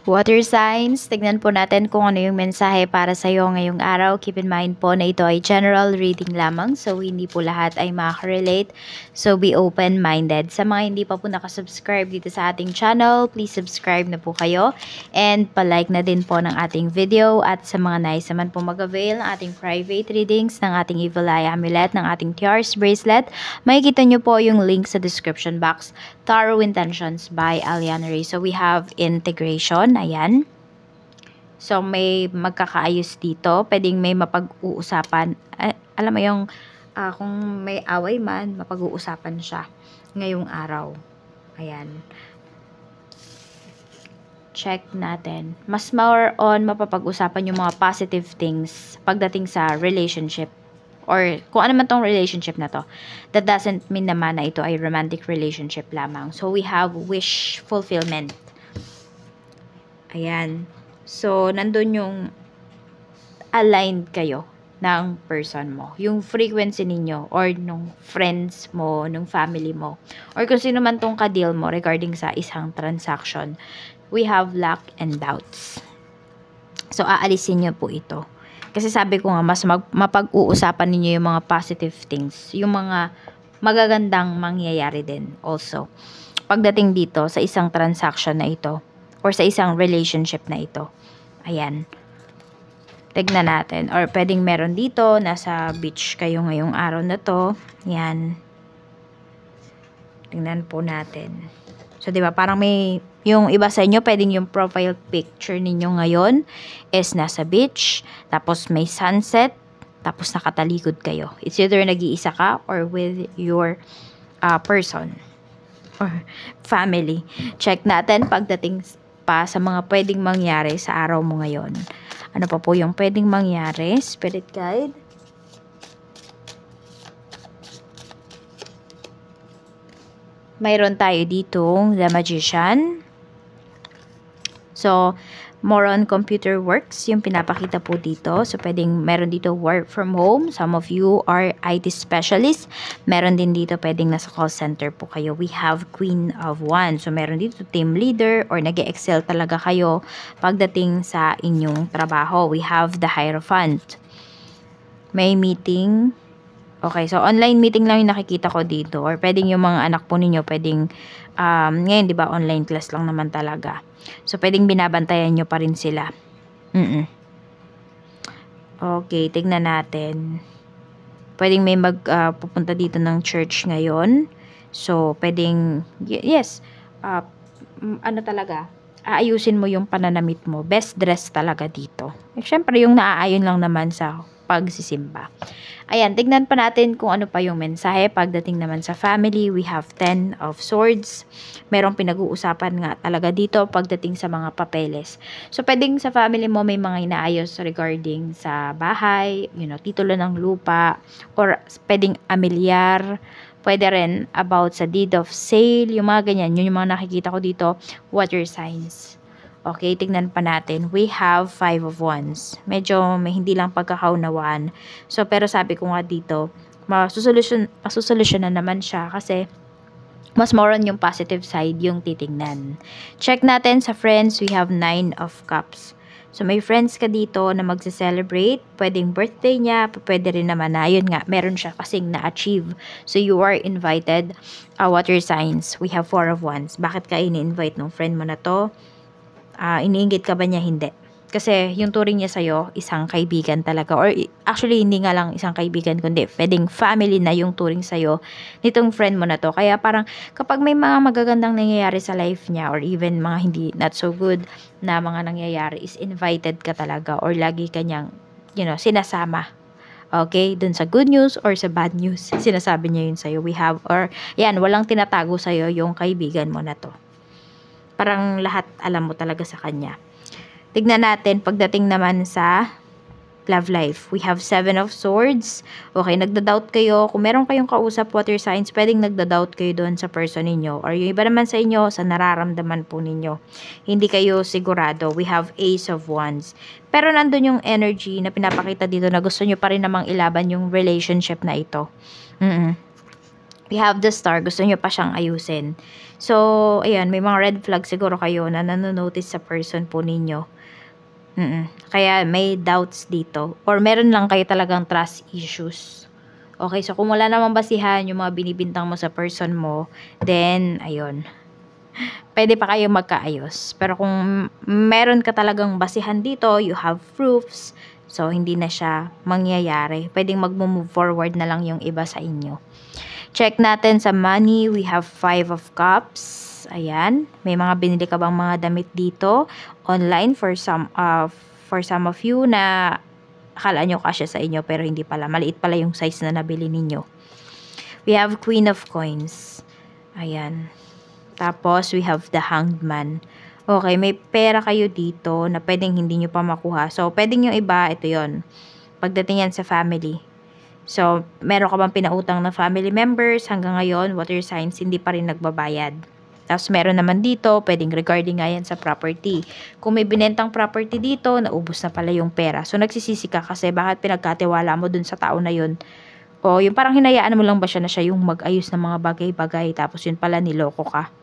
Water signs, tignan po natin kung ano yung mensahe para sa iyo ngayong araw. Keep in mind po na ito ay general reading lamang, so hindi po lahat ay makaka-relate. So be open-minded. Sa mga hindi pa po nakasubscribe dito sa ating channel, please subscribe na po kayo. And palike na din po ng ating video. At sa mga nais naman po mag-avail ng ating private readings, ng ating Evil Eye Amulet, ng ating Tiars Bracelet, makikita nyo po yung link sa description box. Tarot Intentions by Aliana Ray. So we have integration. Ayan. So, may magkakaayos dito. Pwedeng may mapag-uusapan. Alam mo yung, kung may away man, mapag-uusapan siya ngayong araw. Ayan. Check natin. Mas more on mapapag-usapan yung mga positive things pagdating sa relationship. Or kung ano man tong relationship na to. That doesn't mean naman na ito ay romantic relationship lamang. So, we have wish fulfillment. Ayan. So, nandun yung aligned kayo ng person mo. Yung frequency ninyo or nung friends mo, nung family mo. Or kung sino man tong ka-deal mo regarding sa isang transaction. We have luck and doubts. So, aalisin nyo po ito. Kasi sabi ko nga, mas mapag-uusapan ninyo yung mga positive things. Yung mga magagandang mangyayari din also. Pagdating dito sa isang transaction na ito. Or sa isang relationship na ito. Ayan. Tignan natin. Or pwedeng meron dito. Nasa beach kayo ngayong araw na to. Ayan. Tignan po natin. So, diba, parang may, yung iba sa inyo, pwedeng yung profile picture ninyo ngayon is nasa beach. Tapos may sunset. Tapos nakatalikod kayo. It's either nag-iisa ka or with your person. Or family. Check natin pagdating pa sa mga pwedeng mangyari sa araw mo ngayon. Ano pa po yung pwedeng mangyari? Spirit guide. Mayroon tayo ditong The Magician. So, more on computer works yung pinapakita po dito. So, pwedeng meron dito work from home. Some of you are IT specialists. Meron din dito pwedeng nasa call center po kayo. We have Queen of Wands. So, meron dito team leader or nag-excel talaga kayo pagdating sa inyong trabaho. We have the Hierophant. May meeting. Okay, so online meeting lang yung nakikita ko dito. Or pwedeng yung mga anak po ninyo, pwedeng, ngayon, di ba, online class lang naman talaga. So, pwedeng binabantayan nyo pa rin sila. Okay, tignan natin. Pwedeng may pupunta dito ng church ngayon. So, pwedeng, yes, ano talaga, aayusin mo yung pananamit mo. Best dress talaga dito. Siyempre, yung naaayon lang naman sa pagsisimba. Ayan, tignan pa natin kung ano pa yung mensahe. Pagdating naman sa family, we have 10 of Swords. Merong pinag-uusapan nga talaga dito pagdating sa mga papeles. So, pwedeng sa family mo may mga inaayos regarding sa bahay, titulo ng lupa, or pwedeng amilyar. Pwede rin about sa deed of sale, yung mga ganyan. Yun yung mga nakikita ko dito, water signs. Okay, tignan pa natin. We have 5 of Wands. Medyo may hindi lang pagkakaunawaan. So, pero sabi ko nga dito, masusolusyonan naman siya kasi mas more on yung positive side yung titingnan. Check natin sa friends, we have 9 of Cups. So, may friends ka dito na magse-celebrate. Pwedeng birthday niya, pwede rin naman na, yun nga, meron siya kasing na-achieve. So, you are invited. Water signs, we have 4 of Wands. Bakit ka ini-invite ng friend mo na to? Iniinggit ka ba niya? Hindi. Kasi yung turing niya sa'yo, isang kaibigan talaga. Or actually, hindi nga lang isang kaibigan, kundi pwedeng family na yung turing sa'yo nitong friend mo na to. Kaya parang kapag may mga magagandang nangyayari sa life niya or even mga hindi not so good na mga nangyayari is invited ka talaga or lagi ka niyang, sinasama. Okay? Dun sa good news or sa bad news, sinasabi niya yun sa'yo. We have, or yan, walang tinatago sa'yo yung kaibigan mo na to. Parang lahat alam mo talaga sa kanya. Tignan natin pagdating naman sa love life. We have 7 of Swords. Okay, nagda-doubt kayo. Kung meron kayong kausap water signs, pwedeng nagda-doubt kayo doon sa person ninyo. Or yung iba naman sa inyo, sa nararamdaman po ninyo. Hindi kayo sigurado. We have Ace of Wands. Pero nandun yung energy na pinapakita dito na gusto nyo pa rin namang ilaban yung relationship na ito. We have the star. Gusto nyo pa siyang ayusin. So, ayan, may mga red flag siguro kayo na nanonotice sa person po ninyo. Kaya may doubts dito. Or meron lang kayo talagang trust issues. Okay, so kung wala namang basihan yung mga binibintang mo sa person mo, then, ayun, pwede pa kayo magkaayos. Pero kung meron ka talagang basihan dito, you have proofs, so hindi na siya mangyayari. Pwedeng mag-move forward na lang yung iba sa inyo. Check natin sa money, we have 5 of cups. Ayan, may mga binili ka bang mga damit dito online for some of you na akala nyo kasya sa inyo pero hindi pala, maliit pala yung size na nabili ninyo. We have Queen of Coins. Ayan. Tapos we have the Hanged Man. Okay, may pera kayo dito na pwedeng hindi nyo pa makuha. So, pwedeng yung iba, ito yon. Pagdating yan sa family. So, meron ka bang pinautang na family members hanggang ngayon, water signs, hindi pa rin nagbabayad. Tapos, meron naman dito, pwedeng regarding nga yan sa property. Kung may binentang property dito, naubos na pala yung pera. So, nagsisisi ka kasi bakit pinagkatiwala mo dun sa tao na yun. O, yung parang hinayaan mo lang ba siya na siya yung mag-ayos ng mga bagay-bagay, tapos yun pala niloko ka.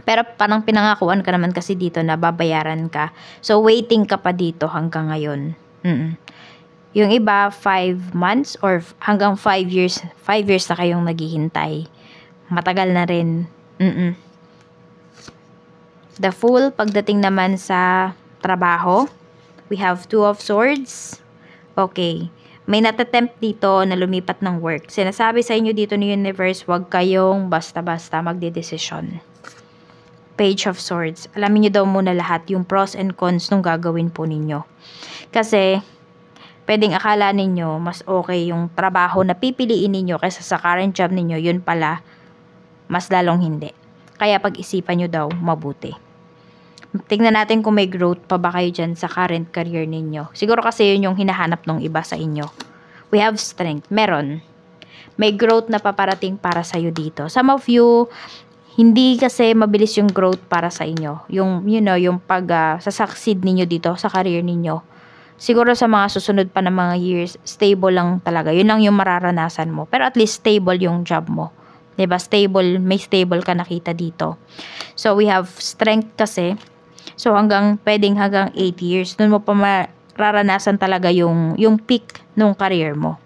Pero parang pinangakuan ka naman kasi dito na babayaran ka. So, waiting ka pa dito hanggang ngayon. Yung iba, 5 months or hanggang 5 years. 5 years na kayong naghihintay. Matagal na rin. The Fool, pagdating naman sa trabaho, we have 2 of Swords. Okay. May natatempt dito na lumipat ng work. Sinasabi sa inyo dito ni Universe, huwag kayong basta-basta magdedesisyon. Page of Swords. Alamin nyo daw muna lahat yung pros and cons nung gagawin po ninyo. Kasi, pwedeng akala ninyo, mas okay yung trabaho na pipiliin ninyo kaysa sa current job ninyo, yun pala, mas lalong hindi. Kaya pag-isipan nyo daw mabuti. Tingnan natin kung may growth pa ba kayo dyan sa current career ninyo. Siguro kasi yun yung hinahanap ng iba sa inyo. We have strength. Meron. May growth na paparating para sa'yo dito. Some of you, hindi kasi mabilis yung growth para sa inyo. Yung, yung sa-succeed ninyo dito sa career ninyo. Siguro sa mga susunod pa na mga years, stable lang talaga. Yun lang yung mararanasan mo. Pero at least stable yung job mo. Diba? Stable, may stable ka nakita dito. So, we have strength kasi. So, pwedeng hanggang 8 years. Doon mo pa mararanasan talaga yung peak ng career mo.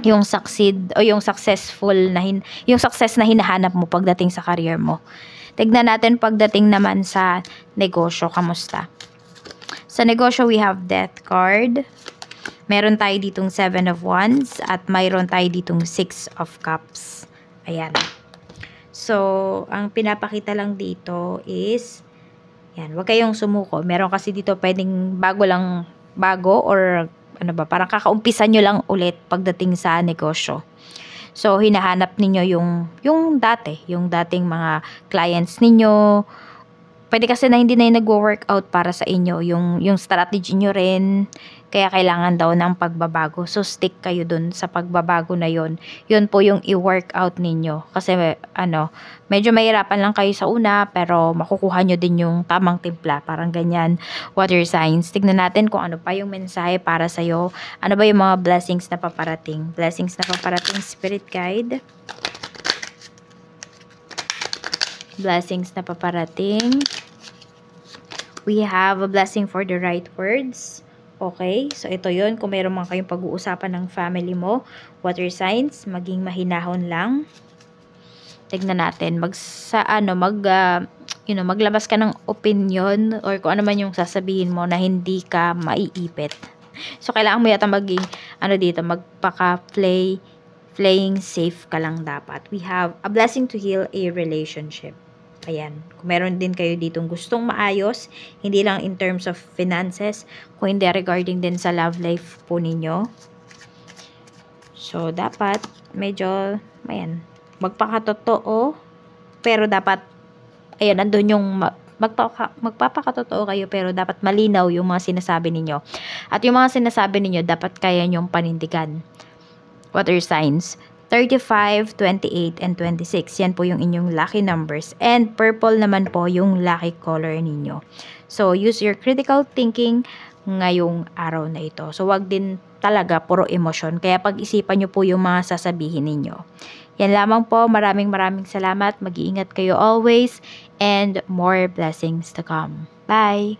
Yung succeed o yung successful na yung success na hinahanap mo pagdating sa career mo. Tignan natin pagdating naman sa negosyo, kamusta? Sa negosyo, we have Death card. Meron tayo ditong 7 of Wands at mayroon tayo ditong 6 of Cups. Ayan. So, ang pinapakita lang dito is, yan, huwag kayong sumuko. Meron kasi dito pwedeng bago or ano ba, parang kakaumpisan nyo lang ulit pagdating sa negosyo. So, hinahanap ninyo yung dating mga clients ninyo. Pwede kasi na hindi na yung nagwo-workout para sa inyo. Yung strategy nyo rin. Kaya kailangan daw ng pagbabago. So, stick kayo dun sa pagbabago na yun. Yun po yung i-workout ninyo. Kasi, medyo mahirapan lang kayo sa una, pero makukuha nyo din yung tamang timpla. Parang ganyan. Water signs. Tignan natin kung ano pa yung mensahe para sa'yo. Ano ba yung mga blessings na paparating? Blessings na paparating, Spirit Guide. Blessings na paparating. We have a blessing for the right words. Okay, so ito yun. Kung mayroon man kayong pag-uusapan ng family mo, water signs, maging mahinahon lang. Tignan natin, maglabas ka ng opinion or kung ano man yung sasabihin mo na hindi ka maiipit. So, kailangan mo yata playing safe ka lang dapat. We have a blessing to heal a relationship. Ayan. Kung meron din kayo ditong gustong maayos, hindi lang in terms of finances, kung hindi regarding din sa love life po ninyo. So, dapat medyo, magpakatotoo. Pero dapat, nandun yung magpapakatotoo kayo pero dapat malinaw yung mga sinasabi ninyo. At yung mga sinasabi ninyo, dapat kaya nyong panindigan. Water signs. 35, 28, and 26. Yan po yung inyong lucky numbers. And purple naman po yung lucky color ninyo. So, use your critical thinking ngayong araw na ito. So, wag din talaga puro emosyon. Kaya pag-isipan nyo po yung mga sasabihin ninyo. Yan lamang po. Maraming salamat. Mag-iingat kayo always and more blessings to come. Bye!